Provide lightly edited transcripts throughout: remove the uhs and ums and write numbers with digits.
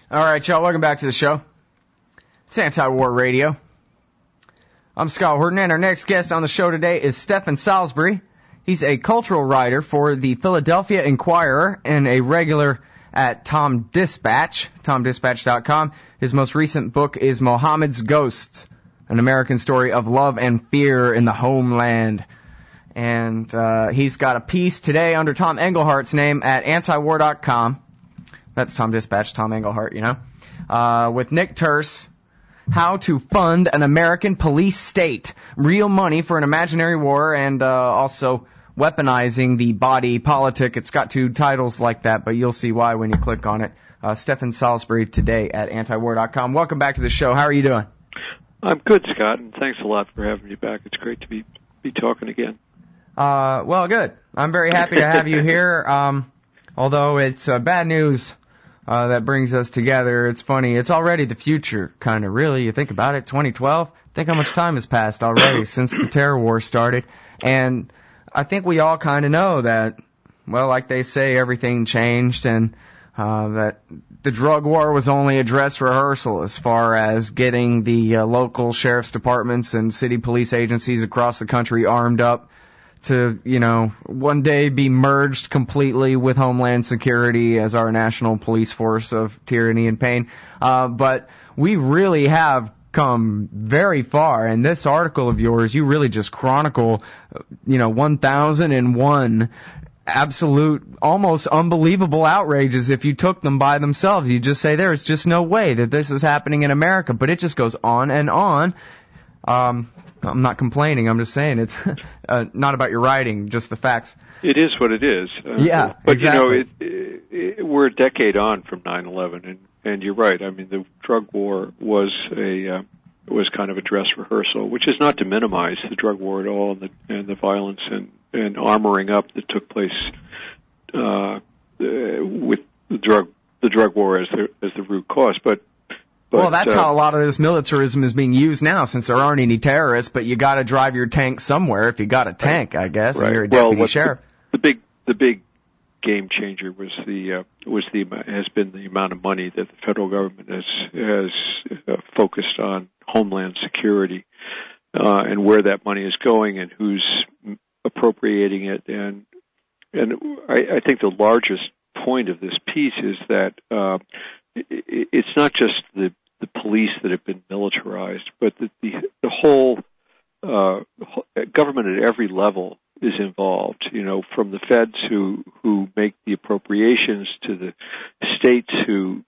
All right, y'all, welcome back to the show. It's Anti-War Radio. I'm Scott Horton, and our next guest on the show today is Stephan Salisbury. He's a cultural writer for the Philadelphia Inquirer and a regular at Tom Dispatch, tomdispatch.com. His most recent book is Mohamed's Ghosts, an American story of love and fear in the homeland. And he's got a piece today under Tom Englehart's name at antiwar.com. That's Tom Dispatch, Tom Englehart, you know. With Nick Terse, How to Fund an American Police State, Real Money for an Imaginary War, and also Weaponizing the Body Politic. It's got two titles like that, but you'll see why when you click on it. Stephan Salisbury today at antiwar.com. Welcome back to the show. How are you doing? I'm good, Scott, and thanks a lot for having me back. It's great to be talking again. Well, good. I'm very happy to have you here. Although it's bad news that brings us together. It's funny. It's already the future, kind of, really. You think about it, 2012. Think how much time has passed already since the terror war started. And I think we all kind of know that, well, like they say, everything changed, and that the drug war was only a dress rehearsal as far as getting the local sheriff's departments and city police agencies across the country armed up to, you know, one day be merged completely with Homeland Security as our national police force of tyranny and pain. But we really have come very far. In this article of yours, you really just chronicle, 1,001 absolute, almost unbelievable outrages if you took them by themselves. You just say there's just no way that this is happening in America, but it just goes on and on. I'm not complaining. I'm just saying it's not about your writing, just the facts. It is what it is. Yeah, but exactly. We're a decade on from 9/11, and you're right. I mean, the drug war was kind of a dress rehearsal, which is not to minimize the drug war at all, and the violence and armoring up that took place with the drug war as the root cause, but well, that's how a lot of this militarism is being used now, since there aren't any terrorists, but you got to drive your tank somewhere if you got a tank, I guess, right. And you're a deputy sheriff. The big game changer has been the amount of money that the federal government has focused on Homeland Security, and where that money is going and who's appropriating it, and I think the largest point of this piece is that it's not just the police that have been militarized, but the whole government at every level is involved. From the feds who make the appropriations to the states who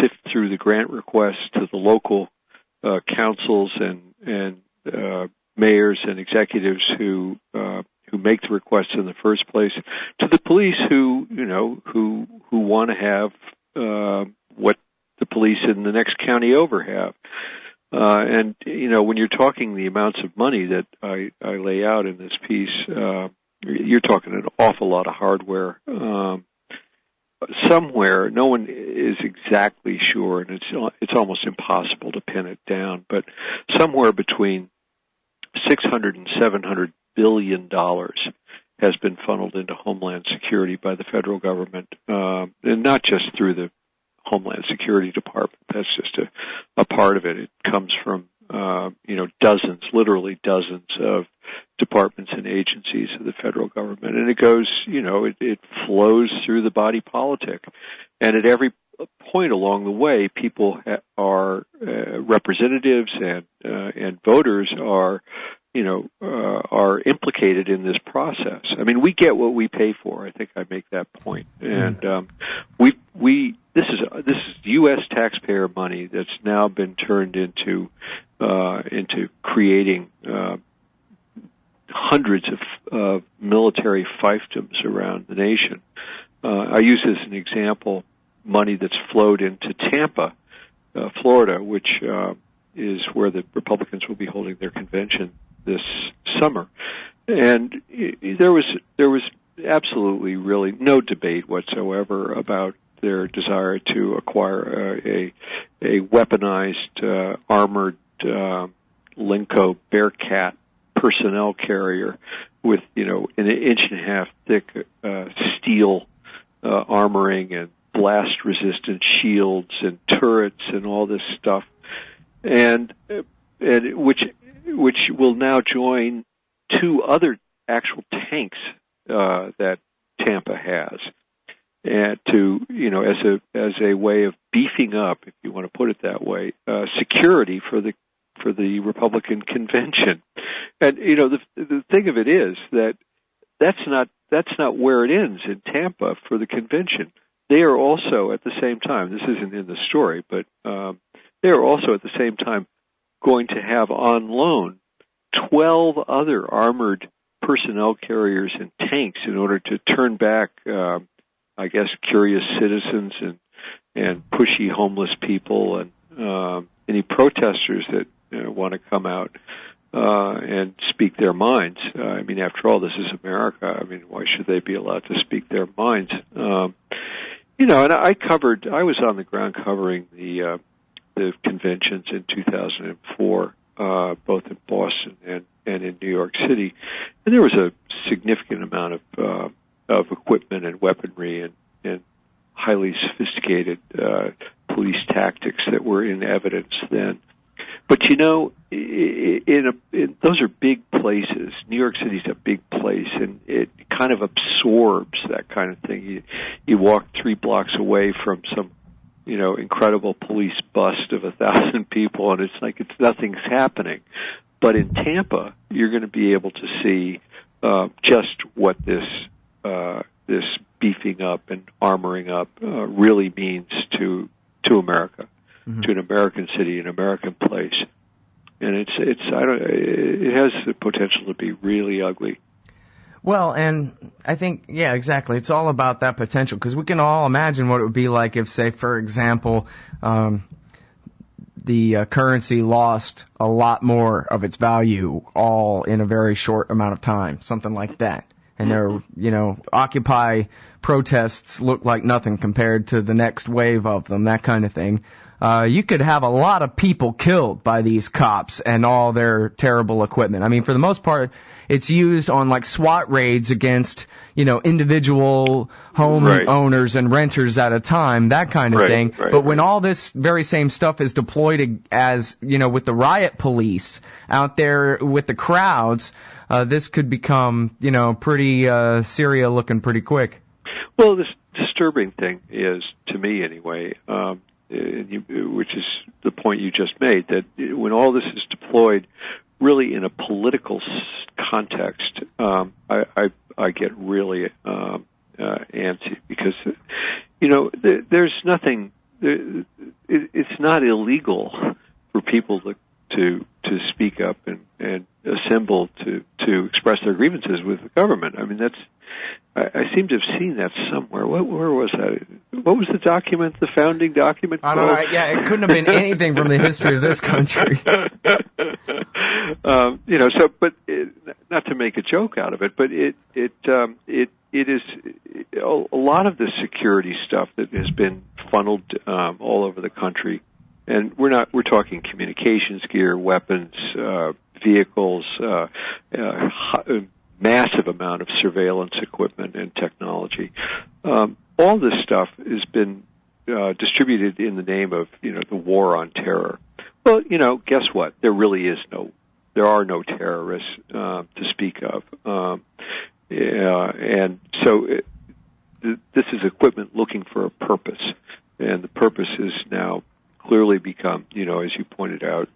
sift through the grant requests to the local councils and mayors and executives who make the requests in the first place, to the police who want to have what the police in the next county over have. And when you're talking the amounts of money that I lay out in this piece, you're talking an awful lot of hardware. Somewhere, no one is exactly sure, and it's almost impossible to pin it down, but somewhere between $600 and $700 billion has been funneled into Homeland Security by the federal government, and not just through the Homeland Security Department. That's just a part of it. It comes from literally dozens of departments and agencies of the federal government, and it goes, it flows through the body politic, and at every point along the way, people are representatives and voters are implicated in this process. I mean, we get what we pay for. I think I make that point, and this is U.S. taxpayer money that's now been turned into creating hundreds of military fiefdoms around the nation. I use as an example money that's flowed into Tampa, Florida, which is where the Republicans will be holding their convention this summer. And there was absolutely really no debate whatsoever about their desire to acquire a weaponized, armored Elenco Bearcat personnel carrier with, an inch and a half thick steel armoring and blast-resistant shields and turrets and all this stuff, and which will now join 2 other actual tanks that Tampa has, and as a way of beefing up, if you want to put it that way, security for the Republican convention. And the thing of it is that that's not where it ends in Tampa for the convention. They are also at the same time, this isn't in the story, but they are also at the same time going to have on loan 12 other armored personnel carriers and tanks in order to turn back, I guess, curious citizens and pushy homeless people and any protesters that want to come out and speak their minds. I mean, after all, this is America. I mean, why should they be allowed to speak their minds? And I was on the ground covering the conventions in 2004, both in Boston and in New York City, and there was a significant amount of equipment and weaponry and highly sophisticated police tactics that were in evidence then. But those are big places. New York City's a big place, and it kind of absorbs that kind of thing. You walk 3 blocks away from some, incredible police bust of 1,000 people, and it's nothing's happening. But in Tampa, you're going to be able to see just what this beefing up and armoring up really means to America. Mm-hmm. To an American city, an American place, and it has the potential to be really ugly. Well, and I think, yeah, exactly. It's all about that potential, because we can all imagine what it would be like if, say, for example, the currency lost a lot more of its value all in a very short amount of time, something like that. And there, Occupy protests look like nothing compared to the next wave of them, that kind of thing. You could have a lot of people killed by these cops and all their terrible equipment. I mean, for the most part, it's used on like SWAT raids against, individual home owners and renters at a time, that kind of thing. But when all this very same stuff is deployed as, with the riot police out there with the crowds, this could become, pretty Syria looking pretty quick. Well, this disturbing thing is, to me anyway, which is the point you just made, that when all this is deployed really in a political context, I get really antsy, because there's nothing. It's not illegal for people to speak up and assemble to express their grievances with the government. I mean, I seem to have seen that somewhere. Where was that? What was the document, the founding document called? I don't know. Yeah, it couldn't have been anything from the history of this country. But not to make a joke out of it, but it is a lot of the security stuff that has been funneled all over the country, and we're talking communications gear, weapons, vehicles, massive amount of surveillance equipment and technology. All this stuff has been distributed in the name of the war on terror. Well, guess what? There are no terrorists to speak of, and so this is equipment looking for a purpose, and the purpose has now clearly become, as you pointed out,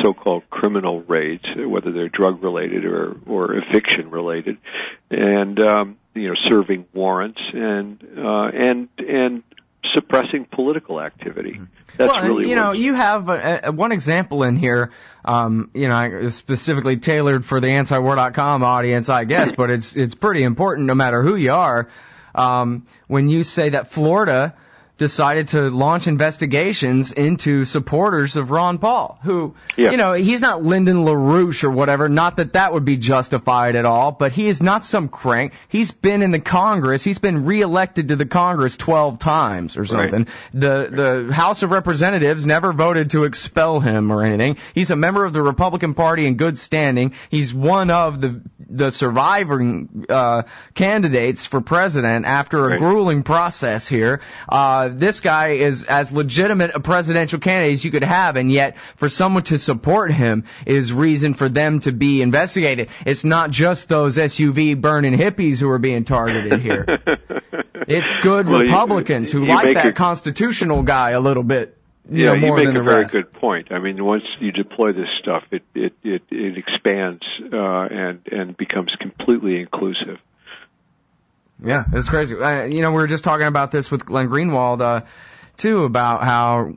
so-called criminal raids, whether they're drug-related or eviction-related, and serving warrants and suppressing political activity. That's really you have one example in here, specifically tailored for the antiwar.com audience, I guess, but it's pretty important no matter who you are. When you say that Florida decided to launch investigations into supporters of Ron Paul, who, he's not Lyndon LaRouche or whatever, not that would be justified at all, but he is not some crank. He's been in the Congress. He's been reelected to the Congress 12 times or something. Right. The House of Representatives never voted to expel him or anything. He's a member of the Republican Party in good standing. He's one of the the surviving candidates for president after a grueling process here. This guy is as legitimate a presidential candidate as you could have, and yet for someone to support him is reason for them to be investigated. It's not just those SUV burning hippies who are being targeted here. It's good Republicans who like that constitutional guy a little bit. You make a very good point. I mean, once you deploy this stuff, it expands and becomes completely inclusive. Yeah, it's crazy. We were just talking about this with Glenn Greenwald too, about how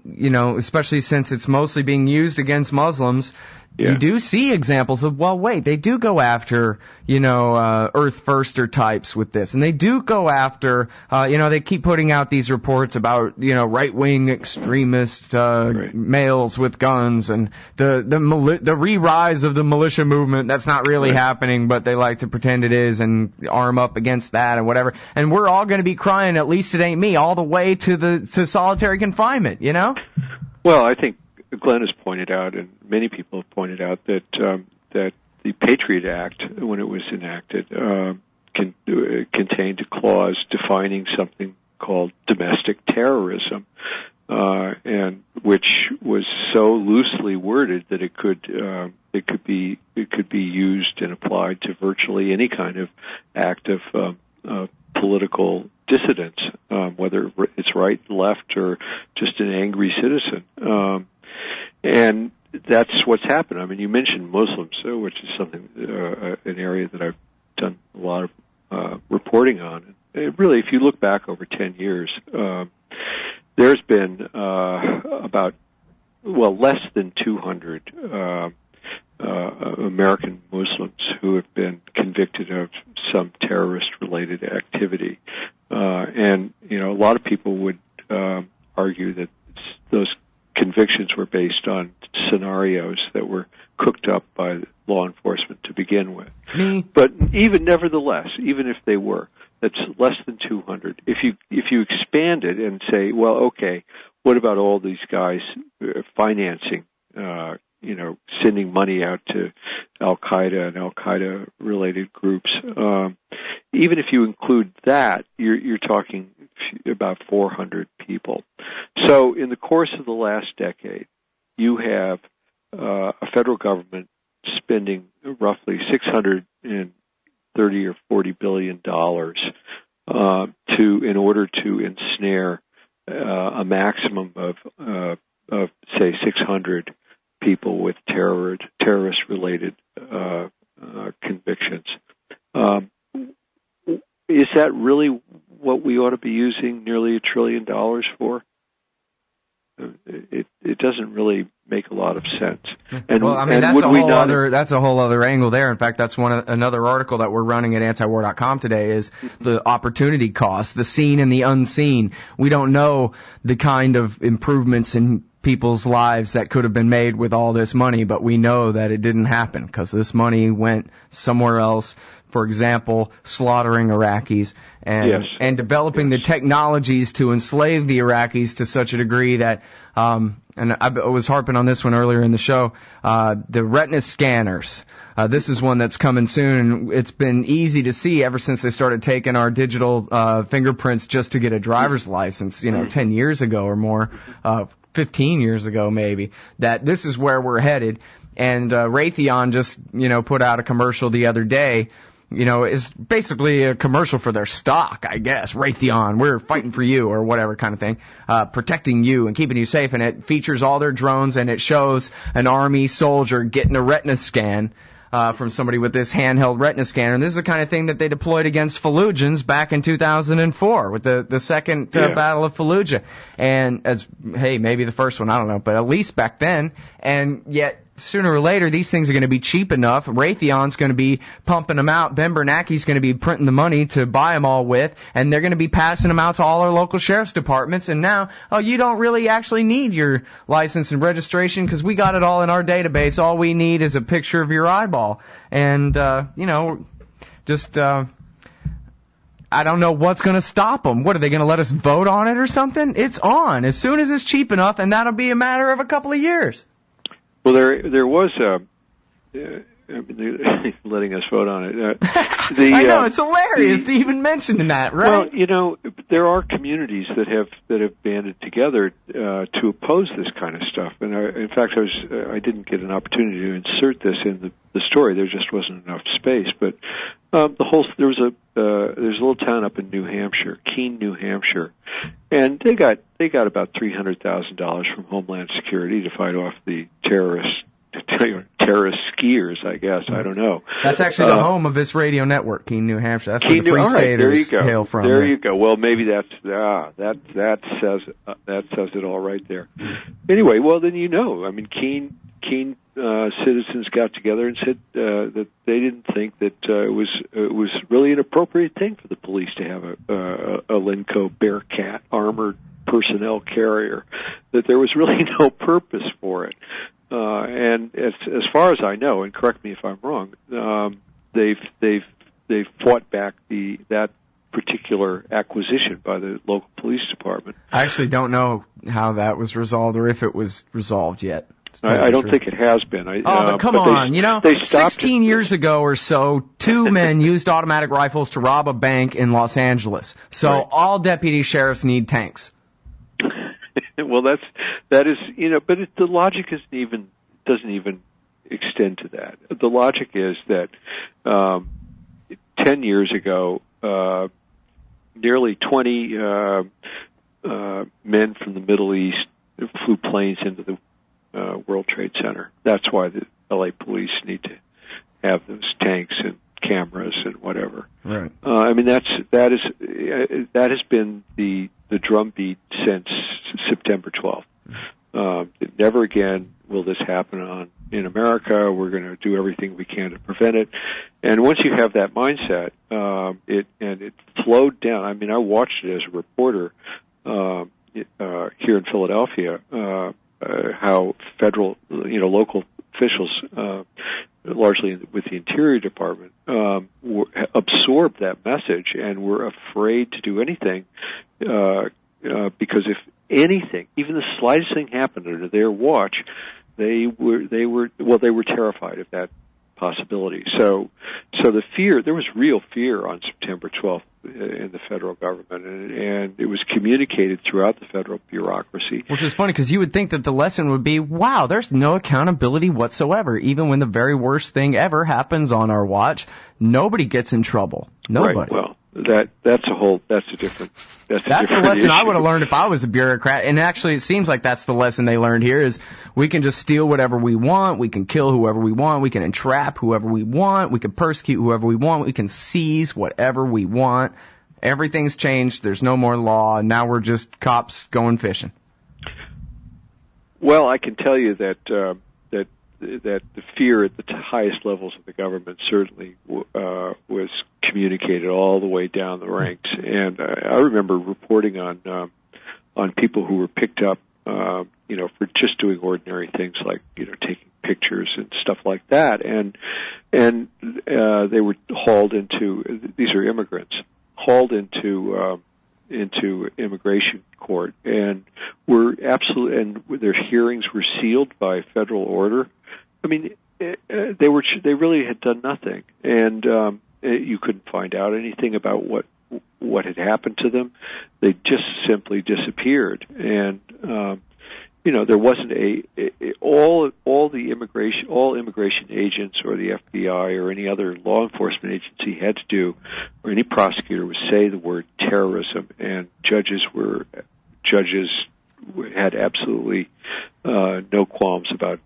especially since it's mostly being used against Muslims. You do see examples of, they do go after, Earth Firster types with this. And they do go after, they keep putting out these reports about, right-wing extremist, males with guns and the re-rise of the militia movement. That's not really happening, but they like to pretend it is and arm up against that and whatever. And we're all going to be crying, at least it ain't me, all the way to solitary confinement, Well, I think Glenn has pointed out, and many people have pointed out, that the Patriot Act, when it was enacted, contained a clause defining something called domestic terrorism, and which was so loosely worded that it could be used and applied to virtually any kind of act of political dissidence, whether it's right, left, or just an angry citizen. And that's what's happened. I mean, you mentioned Muslims, which is something, an area that I've done a lot of reporting on. And really, if you look back over 10 years, there's been less than 200 American Muslims who have been convicted of some terrorist-related activity. And, a lot of people would argue that those convictions were based on scenarios that were cooked up by law enforcement to begin with. But nevertheless, even if they were, that's less than 200. If you expand it and say, well, okay, what about all these guys financing, sending money out to Al-Qaeda and Al-Qaeda related groups? Even if you include that, you're talking about 400 people. So in the course of the last decade, you have a federal government spending roughly $630 or $40 billion in order to ensnare a maximum of say 600 people with terrorist-related convictions. Is that really what we ought to be using nearly $1 trillion for? It doesn't really make a lot of sense. And, that's a whole other angle there. In fact, that's another article that we're running at antiwar.com today is the opportunity cost, the seen and the unseen. We don't know the kind of improvements in people's lives that could have been made with all this money, but we know that it didn't happen because this money went somewhere else. For example, slaughtering Iraqis and developing the technologies to enslave the Iraqis to such a degree that, and I was harping on this one earlier in the show, the retina scanners. This is one that's coming soon, and it's been easy to see ever since they started taking our digital fingerprints just to get a driver's license, 10 years ago or more, 15 years ago maybe, that this is where we're headed. And Raytheon just, put out a commercial the other day. Is basically a commercial for their stock, I guess. Raytheon, we're fighting for you, or whatever kind of thing, protecting you and keeping you safe. And it features all their drones, and it shows an Army soldier getting a retina scan from somebody with this handheld retina scanner. And this is the kind of thing that they deployed against Fallujahs back in 2004 with the second Battle of Fallujah. And maybe the first one, I don't know, but at least back then. And yet, sooner or later, these things are going to be cheap enough. Raytheon's going to be pumping them out. Ben Bernanke's going to be printing the money to buy them all with, and they're going to be passing them out to all our local sheriff's departments. And now, you don't really actually need your license and registration because we got it all in our database. All we need is a picture of your eyeball. And, I don't know what's going to stop them. What, are they going to let us vote on it or something? It's on as soon as it's cheap enough, and that'll be a matter of a couple of years. Well, there was they're letting us vote on it. I know, it's hilarious to even mention that, right? Well, there are communities that have banded together to oppose this kind of stuff. And in fact, I didn't get an opportunity to insert this in the story. There just wasn't enough space. But there's a little town up in New Hampshire, Keene, New Hampshire, and they got about $300,000 from Homeland Security to fight off the terrorist skiers, I guess. I don't know. That's actually the home of this radio network, Keene, New Hampshire. That's where the Free Staters hail from. There you go. Well, maybe that says it all right there. Anyway, well then I mean, Keene citizens got together and said that they didn't think that it was really an appropriate thing for the police to have a Elenco Bearcat armored personnel carrier. That there was really no purpose for it. And as far as I know, and correct me if I'm wrong, they've fought back that particular acquisition by the local police department. I actually don't know how that was resolved or if it was resolved yet. I don't think it has been. But come on, 16 years ago or so, 2 men used automatic rifles to rob a bank in Los Angeles. So right. All deputy sheriffs need tanks. Well, that is, but the logic doesn't even extend to that. The logic is that 10 years ago, nearly 20 men from the Middle East flew planes into the World Trade Center. That's why the LA police need to have those tanks and cameras and whatever. Right. I mean, that has been the drumbeat since September 12th. Never again will this happen in America. We're going to do everything we can to prevent it. And once you have that mindset, it flowed down. I mean, I watched it as a reporter here in Philadelphia. How federal, local officials, largely with the Interior Department, absorbed that message and were afraid to do anything because if anything, even the slightest thing happened under their watch, they were terrified of that possibility. So the fear, there was real fear on September 12th in the federal government, and it was communicated throughout the federal bureaucracy. Which is funny because you would think that the lesson would be, wow, there's no accountability whatsoever. Even when the very worst thing ever happens on our watch, nobody gets in trouble. Nobody. Right. Well, that's a different the lesson issue. I would have learned if I was a bureaucrat. And actually, it seems like that's the lesson they learned here is we can just steal whatever we want. We can kill whoever we want. We can entrap whoever we want. We can persecute whoever we want. We can seize whatever we want. Everything's changed. There's no more law. Now we're just cops going fishing. Well, I can tell you that the fear at the highest levels of the government certainly was communicated all the way down the ranks. And I remember reporting on people who were picked up, for just doing ordinary things like taking pictures and stuff like that, and they were hauled into. These are immigrants hauled into immigration court and were and their hearings were sealed by federal order. I mean, they really had done nothing, and you couldn't find out anything about what had happened to them. They just simply disappeared, and there wasn't all immigration agents or the FBI or any other law enforcement agency had to do, or any prosecutor would say the word terrorism, and judges had absolutely no qualms about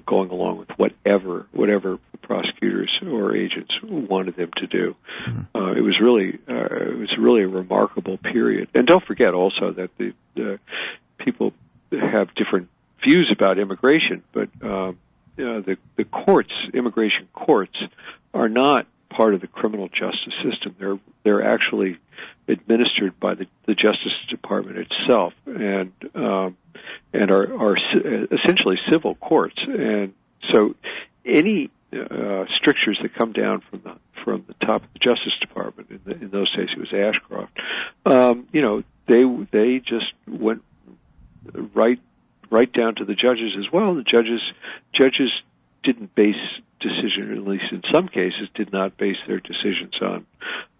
going along with whatever the prosecutors or agents wanted them to do. It was really a remarkable period. And don't forget also that the people have different views about immigration, but the courts, immigration courts, are not part of the criminal justice system. They're actually administered by the Justice Department itself, and are essentially civil courts. And so, any strictures that come down from the top of the Justice Department, in those days it was Ashcroft, they just went right down to the judges as well. The judges didn't decision, at least in some cases, did not base their decisions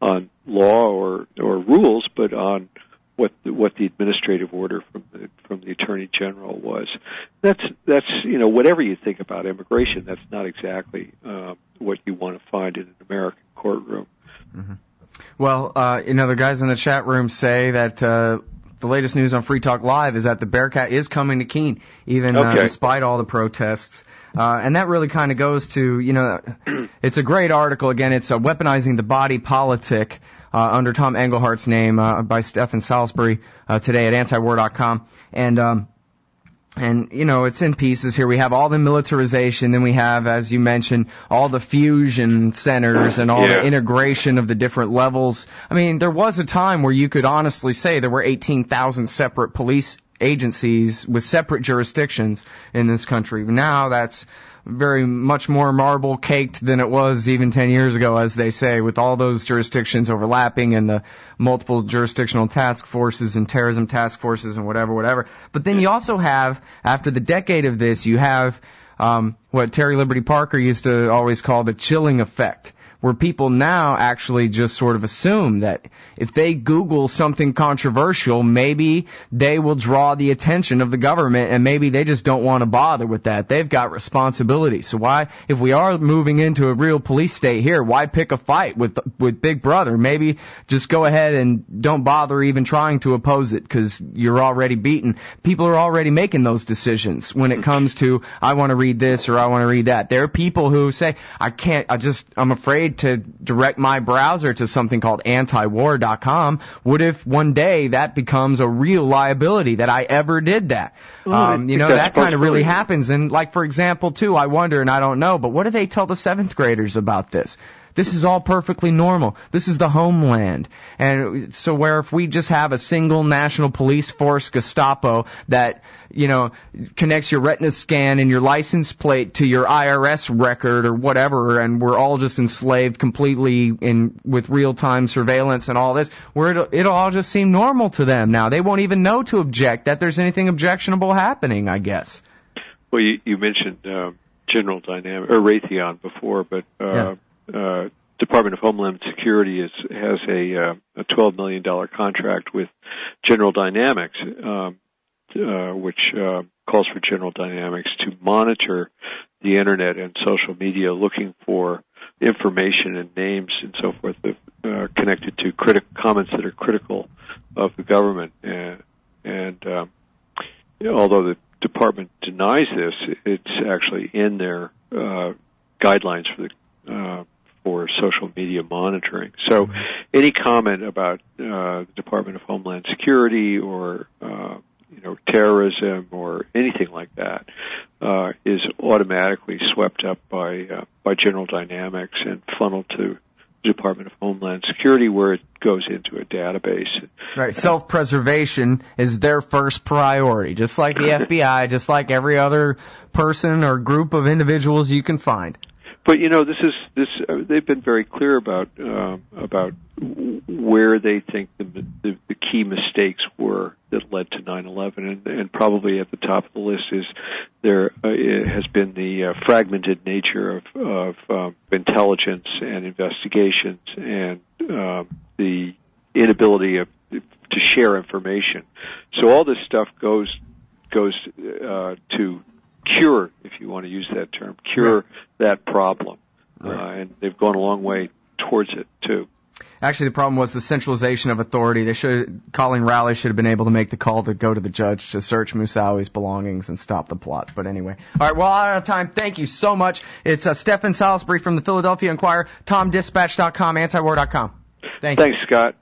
on law or rules, but on what the administrative order from the Attorney General was. That's whatever you think about immigration, that's not exactly what you want to find in an American courtroom. Mm-hmm. Well, the guys in the chat room say that the latest news on Free Talk Live is that the Bearcat is coming to Keene, even despite all the protests. And that really kind of goes to, it's a great article. Again, it's Weaponizing the Body Politic under Tom Englehart's name by Stephan Salisbury today at antiwar.com. And it's in pieces here. We have all the militarization, then we have, as you mentioned, all the fusion centers and all the integration of the different levels. I mean, there was a time where you could honestly say there were 18,000 separate police agencies with separate jurisdictions in this country. Now that's very much more marble caked than it was even 10 years ago, as they say, with all those jurisdictions overlapping and the multiple jurisdictional task forces and terrorism task forces and whatever. But then you also have, after the decade of this, you have what Terry Liberty Parker used to always call the chilling effect, where people now actually just sort of assume that if they Google something controversial, maybe they will draw the attention of the government, and maybe they just don't want to bother with that. They've got responsibility. So why, if we are moving into a real police state here, why pick a fight with Big Brother? Maybe just go ahead and don't bother even trying to oppose it, because you're already beaten. People are already making those decisions when it comes to, I want to read this or I want to read that. There are people who say, I'm afraid to direct my browser to something called antiwar.com. What if one day that becomes a real liability that I ever did that? That kind of really happens. And like, for example, too, I wonder, and I don't know, but what do they tell the 7th graders about this? This is all perfectly normal. This is the homeland. And so where if we just have a single national police force, Gestapo, that, connects your retina scan and your license plate to your IRS record or whatever, and we're all just enslaved completely with real-time surveillance and all this, where it'll all just seem normal to them now. They won't even know to object, that there's anything objectionable happening, I guess. Well, you mentioned General Dynamics, or Raytheon before, but Department of Homeland Security has a $12 million contract with General Dynamics, which calls for General Dynamics to monitor the Internet and social media, looking for information and names and so forth connected to comments that are critical of the government. And although the department denies this, it's actually in their guidelines for social media monitoring. So any comment about the Department of Homeland Security or terrorism or anything like that is automatically swept up by General Dynamics and funneled to the Department of Homeland Security, where it goes into a database. Right. Self-preservation is their first priority, just like the FBI, just like every other person or group of individuals you can find. But they've been very clear about where they think the key mistakes were that led to 9/11, and probably at the top of the list has been the fragmented nature of intelligence and investigations, and the inability to share information. So all this stuff goes to cure, if you want to use that term, that problem. Right. And they've gone a long way towards it, too. Actually, the problem was the centralization of authority. Colleen Rowley should have been able to make the call to go to the judge to search Moussaoui's belongings and stop the plot. But anyway. All right, well, out of time. Thank you so much. It's Stephan Salisbury from the Philadelphia Inquirer, TomDispatch.com, antiwar.com. Thanks, Scott.